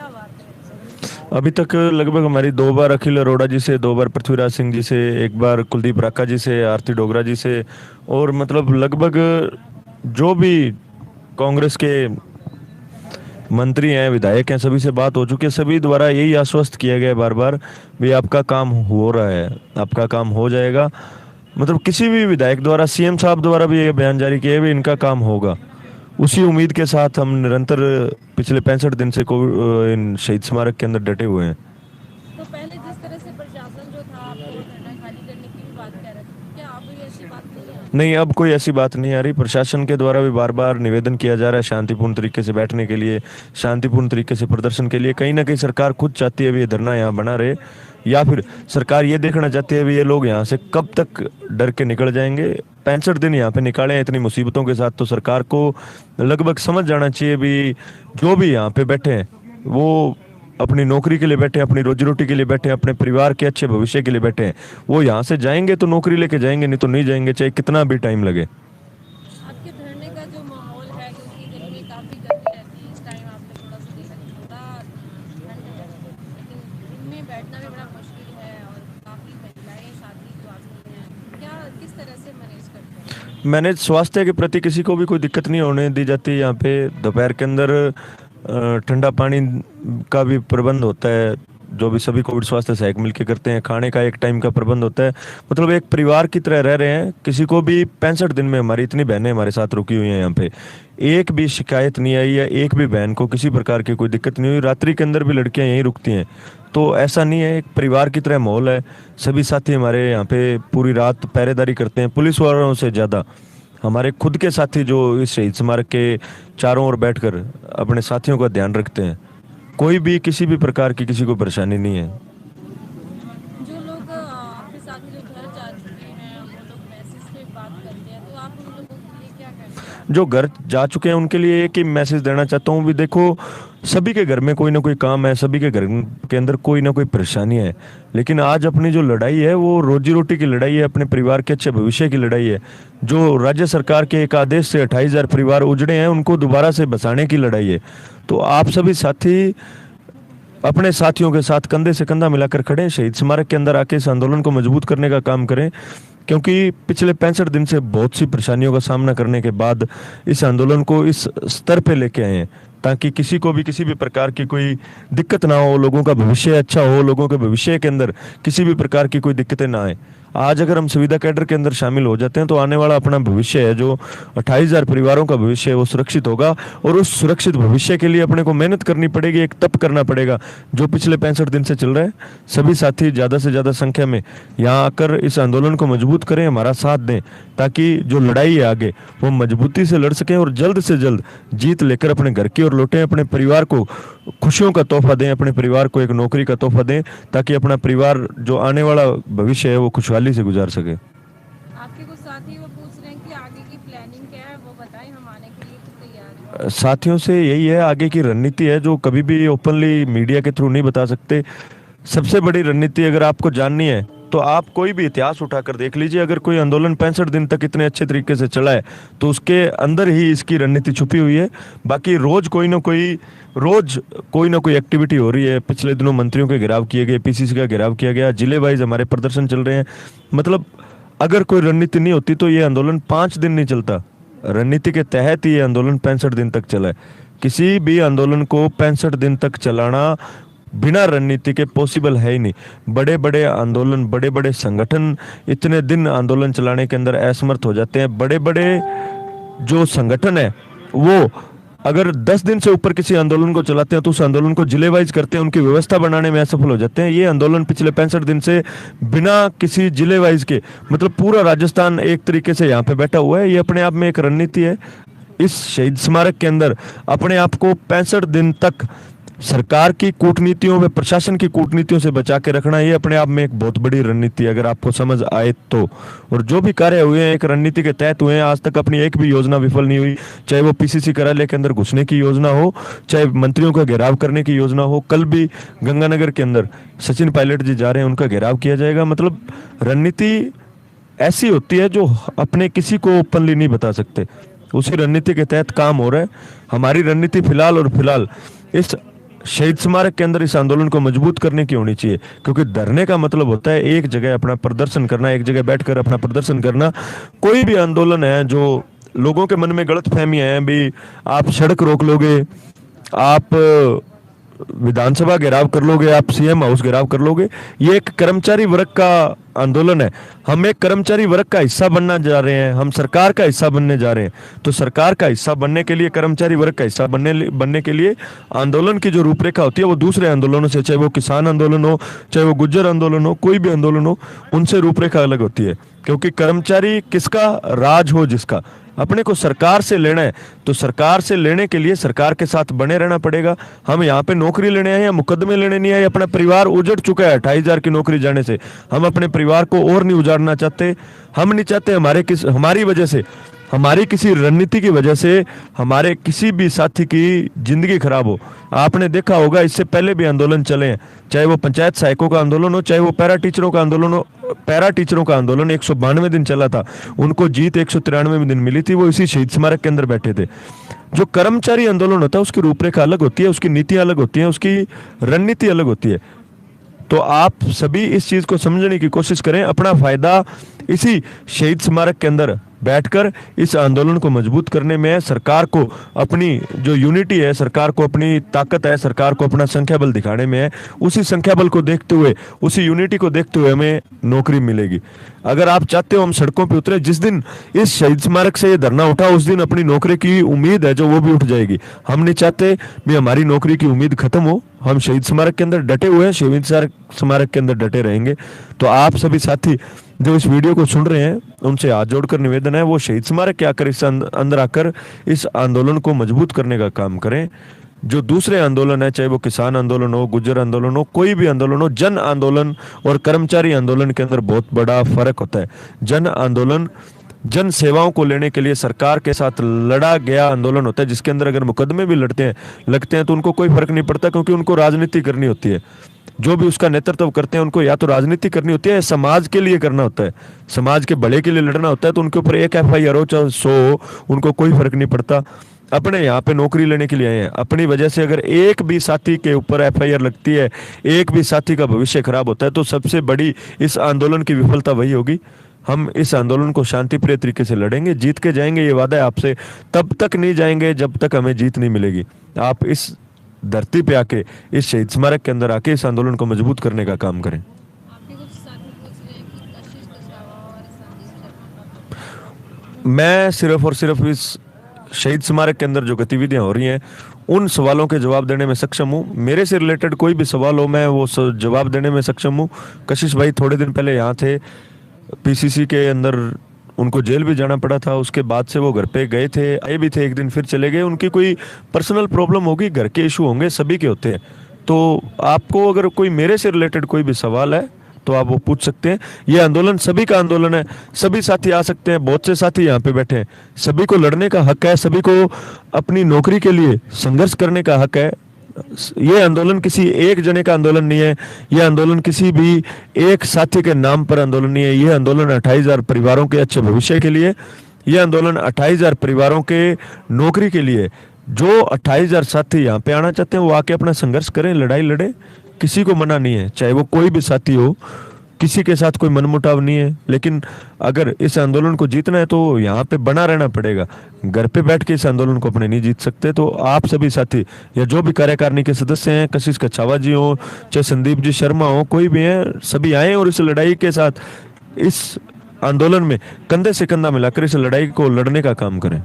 बात है। अभी तक लगभग हमारी 2 बार अखिल अरोड़ा जी से, 2 बार पृथ्वीराज सिंह जी से, एक बार कुलदीप राका जी से, आरती डोगरा जी से, और मतलब लगभग जो भी कांग्रेस के मंत्री हैं, विधायक हैं, सभी से बात हो चुकी है। सभी द्वारा यही आश्वस्त किया गया है बार बार, भी आपका काम हो रहा है, आपका काम हो जाएगा। मतलब किसी भी विधायक द्वारा, सीएम साहब द्वारा भी ये बयान जारी किया है भी इनका काम होगा। उसी उम्मीद के साथ हम निरंतर पिछले 65 दिन से कोविड इन शहीद स्मारक के अंदर डटे हुए हैं। तो पहले जिस तरह से प्रशासन जो था आपको धरना खाली करने की भी बात कह रहा था, क्या अब ये ऐसी बात नहीं आ रही? नहीं, अब कोई ऐसी बात नहीं आ रही। प्रशासन के द्वारा भी बार बार निवेदन किया जा रहा है शांतिपूर्ण तरीके से बैठने के लिए, शांतिपूर्ण तरीके से प्रदर्शन के लिए। कहीं ना कहीं सरकार खुद चाहती है भी ये धरना यहाँ बना रहे, या फिर सरकार ये देखना चाहती है भी ये लोग यहाँ से कब तक डर के निकल जाएंगे। 65 दिन यहाँ पे निकाले हैं इतनी मुसीबतों के साथ, तो सरकार को लगभग समझ जाना चाहिए भी जो भी यहाँ पे बैठे हैं वो अपनी नौकरी के लिए बैठे हैं, अपनी रोजी रोटी के लिए बैठे हैं, अपने परिवार के अच्छे भविष्य के लिए बैठे हैं। वो यहाँ से जाएंगे तो नौकरी लेके जाएंगे, नहीं तो नहीं जाएंगे, चाहे कितना भी टाइम लगे। आपके धरने का जो माहौल है, क्योंकि दिल्ली में काफ़ी गर्मी रहती है, इस टाइम आपने थोड़ा सा देखा कि थोड़ा ठंड है, लेकिन दिन में बैठना भी बड़ा मुश्किल है और काफ़ी महिलाएं साथ ही जो आती हैं, क्या किस तरह से मैनेज करते हैं? मैंने स्वास्थ्य के प्रति किसी को भी कोई दिक्कत नहीं होने दी जाती। यहाँ पे दोपहर के अंदर ठंडा पानी का भी प्रबंध होता है, जो भी सभी कोविड स्वास्थ्य सहायक मिलकर करते हैं। खाने का एक टाइम का प्रबंध होता है। मतलब एक परिवार की तरह रह रहे हैं। किसी को भी 65 दिन में हमारी इतनी बहनें हमारे साथ रुकी हुई हैं यहाँ पे, एक भी शिकायत नहीं आई है, एक भी बहन को किसी प्रकार की कोई दिक्कत नहीं हुई। रात्रि के अंदर भी लड़कियां यहीं रुकती हैं। तो ऐसा नहीं है, एक परिवार की तरह माहौल है। सभी साथी हमारे यहाँ पे पूरी रात पहरेदारी करते हैं। पुलिस वालों से ज़्यादा हमारे खुद के साथी जो इस शहीद स्मारक के चारों ओर बैठकर अपने साथियों का ध्यान रखते हैं। कोई भी किसी भी प्रकार की किसी को परेशानी नहीं है। जो लोग आपके साथ ही जो घर जा चुके हैं, वो लोग मैसेज पे बात करते हैं, तो आप उन लोगों के लिए क्या कहना जो चाहेंगे? घर जा चुके हैं उनके लिए एक ही मैसेज देना चाहता हूँ भी देखो, सभी के घर में कोई ना कोई काम है, सभी के घर के अंदर कोई ना कोई परेशानी है। लेकिन आज अपनी जो लड़ाई है वो रोजी रोटी की लड़ाई है, अपने परिवार के अच्छे भविष्य की लड़ाई है। जो राज्य सरकार के एक आदेश से 28,000 परिवार उजड़े हैं, उनको दोबारा से बसाने की लड़ाई है। तो आप सभी साथी अपने साथियों के साथ कंधे से कंधा मिलाकर खड़े हैं, शहीद स्मारक के अंदर आके इस आंदोलन को मजबूत करने का काम करें। क्योंकि पिछले 65 दिन से बहुत सी परेशानियों का सामना करने के बाद इस आंदोलन को इस स्तर पे लेके आए हैं, ताकि किसी को भी किसी भी प्रकार की कोई दिक्कत ना हो, लोगों का भविष्य अच्छा हो, लोगों के भविष्य के अंदर किसी भी प्रकार की कोई दिक्कतें ना आए। आज अगर हम संविदा कैडर के अंदर शामिल हो जाते हैं तो आने वाला अपना भविष्य है, जो 28,000 परिवारों का भविष्य है, वो सुरक्षित होगा। और उस सुरक्षित भविष्य के लिए अपने को मेहनत करनी पड़ेगी, एक तप करना पड़ेगा, जो पिछले 65 दिन से चल रहा है। सभी साथी ज़्यादा से ज़्यादा संख्या में यहाँ आकर इस आंदोलन को मजबूत करें, हमारा साथ दें, ताकि जो लड़ाई है आगे वो मजबूती से लड़ सकें और जल्द से जल्द जीत लेकर अपने घर की ओर लौटें, अपने परिवार को खुशियों का तोहफा दें, अपने परिवार को एक नौकरी का तोहफा दें, ताकि अपना परिवार जो आने वाला भविष्य है वो खुशहाली से गुजार सके। आपके कुछ साथी वो पूछ रहे हैं कि आगे की प्लानिंग क्या है, वो बताएं, हम आने के लिए तो तैयार हैं। साथियों से यही है, आगे की रणनीति है जो कभी भी ओपनली मीडिया के थ्रू नहीं बता सकते। सबसे बड़ी रणनीति अगर आपको जाननी है तो आप कोई भी इतिहास उठाकर देख लीजिए। अगर कोई आंदोलन 65 दिन तक इतने अच्छे तरीके से चला है तो उसके अंदर ही इसकी रणनीति छुपी हुई है। बाकी रोज कोई ना कोई एक्टिविटी हो रही है। पिछले दिनों मंत्रियों के घेराव किए गए, पीसीसी का घेराव किया गया, जिले वाइज हमारे प्रदर्शन चल रहे हैं। मतलब अगर कोई रणनीति नहीं होती तो ये आंदोलन 5 दिन नहीं चलता। रणनीति के तहत ही ये आंदोलन 65 दिन तक चला है। किसी भी आंदोलन को 65 दिन तक चलाना बिना रणनीति के पॉसिबल है ही नहीं। बड़े बड़े आंदोलन, बड़े बड़े संगठन इतने दिन आंदोलन चलाने के अंदर असमर्थ हो जाते हैं। बड़े बड़े जो संगठन है वो अगर 10 दिन से ऊपर किसी आंदोलन को चलाते हैं तो उस आंदोलन को जिले वाइज करते हैं, उनकी व्यवस्था बनाने में असफल हो जाते हैं। ये आंदोलन पिछले 65 दिन से बिना किसी जिले वाइज के, मतलब पूरा राजस्थान एक तरीके से यहाँ पे बैठा हुआ है। ये अपने आप में एक रणनीति है। इस शहीद स्मारक के अंदर अपने आप को 65 दिन तक सरकार की कूटनीतियों में, प्रशासन की कूटनीतियों से बचा के रखना, ये अपने आप में एक बहुत बड़ी रणनीति है, अगर आपको समझ आए तो। और जो भी कार्य हुए हैं एक रणनीति के तहत हुए हैं। आज तक अपनी एक भी योजना विफल नहीं हुई, चाहे वो पीसीसी कार्यालय के अंदर घुसने की योजना हो, चाहे मंत्रियों का घेराव करने की योजना हो। कल भी गंगानगर के अंदर सचिन पायलट जी जा रहे हैं, उनका घेराव किया जाएगा। मतलब रणनीति ऐसी होती है जो अपने किसी को ओपनली नहीं बता सकते। उसी रणनीति के तहत काम हो रहा है। हमारी रणनीति फिलहाल इस शहीद स्मारक के अंदर इस आंदोलन को मजबूत करने की होनी चाहिए, क्योंकि धरने का मतलब होता है एक जगह अपना प्रदर्शन करना, एक जगह बैठकर अपना प्रदर्शन करना। कोई भी आंदोलन है जो लोगों के मन में गलत फहमियां हैं भी, आप सड़क रोक लोगे, आप विधानसभा घेराव कर लोगे, आप सीएम हाउस घेराव कर लोगे, ये एक कर्मचारी वर्ग का आंदोलन है। हम एक कर्मचारी वर्ग का हिस्सा बनना जा रहे हैं, हम सरकार का हिस्सा बनने जा रहे हैं। तो सरकार का हिस्सा बनने के लिए, कर्मचारी वर्ग का हिस्सा बनने के लिए आंदोलन की जो रूपरेखा होती है वो दूसरे आंदोलनों से, चाहे वो किसान आंदोलन हो, चाहे वो गुज्जर आंदोलन हो, कोई भी आंदोलन हो, उनसे रूपरेखा अलग होती है। क्योंकि कर्मचारी किसका राज हो, जिसका अपने को सरकार से लेना है, तो सरकार से लेने के लिए सरकार के साथ बने रहना पड़ेगा। हम यहाँ पे नौकरी लेने आए या मुकदमे लेने नहीं आए। अपना परिवार उजड़ चुका है 28,000 की नौकरी जाने से। हम अपने परिवार को और नहीं उजाड़ना चाहते। हम नहीं चाहते हमारी वजह से, हमारी किसी रणनीति की वजह से हमारे किसी भी साथी की जिंदगी खराब हो। आपने देखा होगा इससे पहले भी आंदोलन चले हैं, चाहे वो पंचायत सहायकों का आंदोलन हो, चाहे वो पैरा टीचरों का आंदोलन हो। पैरा टीचरों का आंदोलन 192 दिन चला था, उनको जीत 193 दिन मिली थी, वो इसी शहीद स्मारक के अंदर बैठे थे। जो कर्मचारी आंदोलन होता है उसकी रूपरेखा अलग होती है, उसकी नीतियां अलग होती हैं, उसकी रणनीति अलग होती है। तो आप सभी इस चीज को समझने की कोशिश करें। अपना फायदा इसी शहीद स्मारक के अंदर बैठकर इस आंदोलन को मजबूत करने में है। सरकार को अपनी जो यूनिटी है, सरकार को अपनी ताकत है, सरकार को अपना संख्या बल दिखाने में है। उसी संख्या बल को देखते हुए, उसी यूनिटी को देखते हुए हमें नौकरी मिलेगी। अगर आप चाहते हो हम सड़कों पे उतरे, जिस दिन इस शहीद स्मारक से ये धरना उठा उस दिन अपनी नौकरी की उम्मीद है जो वो भी उठ जाएगी। हम नहीं चाहते भी हमारी नौकरी की उम्मीद खत्म हो। हम शहीद स्मारक के अंदर डटे हुए हैं, शहीद स्मारक के अंदर डटे रहेंगे। तो आप सभी साथी जो इस वीडियो को सुन रहे हैं उनसे हाथ जोड़कर निवेदन है, वो शहीद स्मारक के आकर इस अंदर आकर इस आंदोलन को मजबूत करने का काम करें। जो दूसरे आंदोलन है, चाहे वो किसान आंदोलन हो, गुज्जर आंदोलन हो, कोई भी आंदोलन हो, जन आंदोलन और कर्मचारी आंदोलन के अंदर बहुत बड़ा फर्क होता है। जन आंदोलन जन सेवाओं को लेने के लिए सरकार के साथ लड़ा गया आंदोलन होता है, जिसके अंदर अगर मुकदमे भी लगते हैं तो उनको कोई फर्क नहीं पड़ता, क्योंकि उनको राजनीति करनी होती है। जो भी उसका नेतृत्व करते हैं उनको या तो राजनीति करनी होती है या समाज के लिए करना होता है, समाज के भले के लिए लड़ना होता है। तो उनके ऊपर एक FIR हो चाहे 100 हो, उनको कोई फर्क नहीं पड़ता। अपने यहाँ पे नौकरी लेने के लिए आए हैं। अपनी वजह से अगर एक भी साथी के ऊपर FIR लगती है, एक भी साथी का भविष्य खराब होता है, तो सबसे बड़ी इस आंदोलन की विफलता वही होगी। हम इस आंदोलन को शांतिप्रिय तरीके से लड़ेंगे, जीत के जाएंगे, ये वादा है आपसे। तब तक नहीं जाएंगे जब तक हमें जीत नहीं मिलेगी। आप इस धरती पे आके, इस शहीद स्मारक के अंदर आके इस आंदोलन को मजबूत करने का काम करें। आपके कुछ साथी पूछ रहे हैं कि कशिश कचरावा और संदीप शर्मा का मैं सिर्फ और सिर्फ इस शहीद स्मारक के अंदर जो गतिविधियां हो रही हैं उन सवालों के जवाब देने में सक्षम हूँ। मेरे से रिलेटेड कोई भी सवाल हो, मैं वो जवाब देने में सक्षम हूँ। कशिश भाई थोड़े दिन पहले यहाँ थे, PCC के अंदर उनको जेल भी जाना पड़ा था। उसके बाद से वो घर पे गए थे, आए भी थे, एक दिन फिर चले गए। उनकी कोई पर्सनल प्रॉब्लम होगी, घर के इशू होंगे, सभी के होते हैं। तो आपको अगर कोई मेरे से रिलेटेड कोई भी सवाल है तो आप वो पूछ सकते हैं। ये आंदोलन सभी का आंदोलन है, सभी साथी आ सकते हैं। बहुत से साथी यहाँ पे बैठे हैं, सभी को लड़ने का हक है, सभी को अपनी नौकरी के लिए संघर्ष करने का हक है। ये आंदोलन किसी एक जने का आंदोलन नहीं है, ये आंदोलन किसी भी एक साथी के नाम पर आंदोलन नहीं है। ये आंदोलन 28,000 परिवारों के अच्छे भविष्य के लिए, ये आंदोलन 28,000 परिवारों के नौकरी के लिए। जो 28,000 साथी यहाँ पे आना चाहते हैं वो आके अपना संघर्ष करें, लड़ाई लड़े, किसी को मना नहीं है, चाहे वो कोई भी साथी हो, किसी के साथ कोई मनमुटाव नहीं है। लेकिन अगर इस आंदोलन को जीतना है तो यहाँ पे बना रहना पड़ेगा। घर पे बैठ के इस आंदोलन को अपने नहीं जीत सकते। तो आप सभी साथी या जो भी कार्यकारिणी के सदस्य हैं, कशिश कछावा जी हो, चाहे संदीप जी शर्मा हो, कोई भी है, सभी आए और इस लड़ाई के साथ, इस आंदोलन में कंधे से कंधा मिलाकर इस लड़ाई को लड़ने का काम करें। एक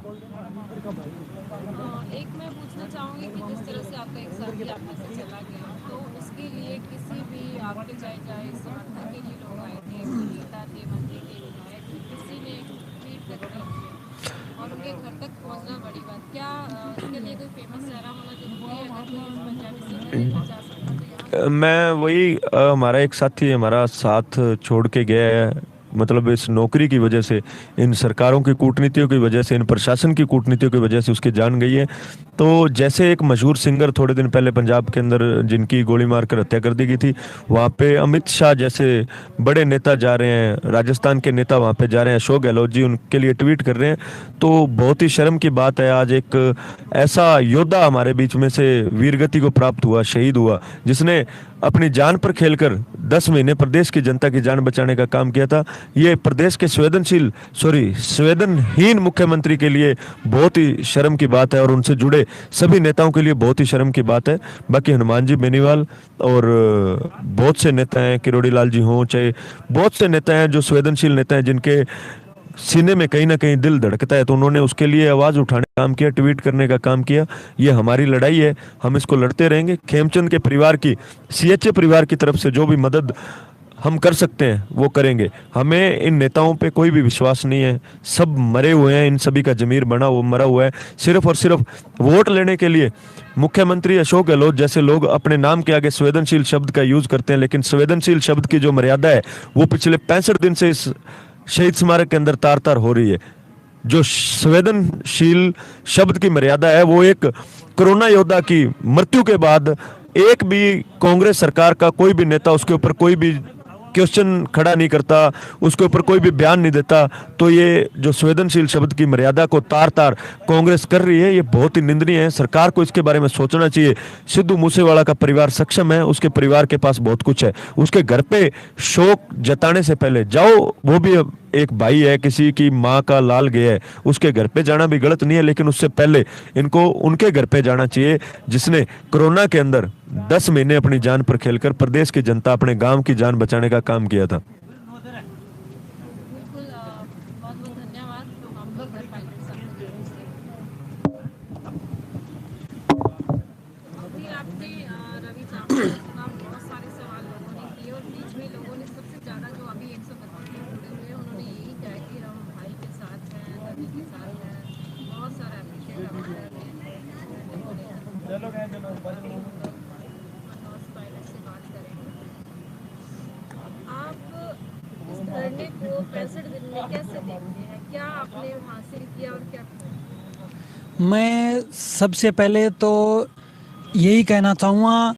मैं पूछना चाहूँगी कि जिस तरह से आपका एक साथी आप में से चला गया, तो उसके लिए किसी भी आपके चाहे समर्थन के लिए लोग आए थे, नेता थे, मंत्री थे, विधायक थे, किसी ने ट्वीट तक नहीं किया और उनके घर तक पहुँचना बड़ी बात। क्या इसके लिए कोई फेमस चेहरा होना जरूरी है? अगर कोई पंजाबी सिंगर नहीं पहुँचा सकता तो यहाँ मैं वही हमारा एक साथी हमारा साथ छोड़ के गया है, मतलब इस नौकरी की वजह से, इन सरकारों की कूटनीतियों की वजह से, इन प्रशासन की कूटनीतियों की वजह से उसकी जान गई है। तो जैसे एक मशहूर सिंगर थोड़े दिन पहले पंजाब के अंदर जिनकी गोली मारकर हत्या कर दी गई थी, वहाँ पे अमित शाह जैसे बड़े नेता जा रहे हैं, राजस्थान के नेता वहाँ पे जा रहे हैं, अशोक गहलोत जी उनके लिए ट्वीट कर रहे हैं, तो बहुत ही शर्म की बात है। आज एक ऐसा योद्धा हमारे बीच में से वीरगति को प्राप्त हुआ, शहीद हुआ, जिसने अपनी जान पर खेलकर 10 महीने प्रदेश की जनता की जान बचाने का काम किया था। ये प्रदेश के संवेदनहीन मुख्यमंत्री के लिए बहुत ही शर्म की बात है और उनसे जुड़े सभी नेताओं के लिए बहुत ही शर्म की बात है। बाकी हनुमान जी बेनीवाल और बहुत से नेता हैं, किरोड़ी लाल जी हों, चाहे बहुत से नेता हैं जो संवेदनशील नेता हैं, जिनके सीने में कहीं ना कहीं दिल धड़कता है, तो उन्होंने उसके लिए आवाज उठाने का काम किया, ट्वीट करने का काम किया। ये हमारी लड़ाई है, हम इसको लड़ते रहेंगे। खेमचंद के परिवार की, सीएचए परिवार की तरफ से जो भी मदद हम कर सकते हैं वो करेंगे। हमें इन नेताओं पे कोई भी विश्वास नहीं है, सब मरे हुए हैं, इन सभी का जमीर बना वो मरा हुआ है। सिर्फ और सिर्फ वोट लेने के लिए मुख्यमंत्री अशोक गहलोत जैसे लोग अपने नाम के आगे संवेदनशील शब्द का यूज करते हैं, लेकिन संवेदनशील शब्द की जो मर्यादा है वो पिछले 65 दिन से इस शहीद स्मारक के अंदर तार तार हो रही है। जो संवेदनशील शब्द की मर्यादा है वो एक कोरोना योद्धा की मृत्यु के बाद एक भी कांग्रेस सरकार का कोई भी नेता उसके ऊपर कोई भी क्वेश्चन खड़ा नहीं करता, उसके ऊपर कोई भी बयान नहीं देता। तो ये जो संवेदनशील शब्द की मर्यादा को तार तार कांग्रेस कर रही है, ये बहुत ही निंदनीय है। सरकार को इसके बारे में सोचना चाहिए। सिद्धू मूसेवाला का परिवार सक्षम है, उसके परिवार के पास बहुत कुछ है। उसके घर पे शोक जताने से पहले जाओ, वो भी एक भाई है, किसी की माँ का लाल गया है, उसके घर पे जाना भी गलत नहीं है, लेकिन उससे पहले इनको उनके घर पे जाना चाहिए जिसने कोरोना के अंदर 10 महीने अपनी जान पर खेलकर प्रदेश की जनता, अपने गांव की जान बचाने का काम किया था। बिल्कुल, बहुत बहुत धन्यवाद। तो हम भी कर पाएंगे सब जरूर से। अभी आपने रवि चावला का सुना, बहुत सारे सवाल लोगों ने किए और बीच में लोगों ने सबसे ज़्यादा जो अभी 132 में जुड़े हुए हैं उन्होंने यही कहा कि हम भाई के साथ हैं, नदी के साथ हैं। बहुत सारा अप्रिशिएट आप कर रहे हैं। मनोज पायलट से बात करेंगे। आप इस धरने को 65 दिन में कैसे देखते हैं? क्या आपने हासिल किया और क्या खो? मैं सबसे पहले तो यही कहना चाहूँगा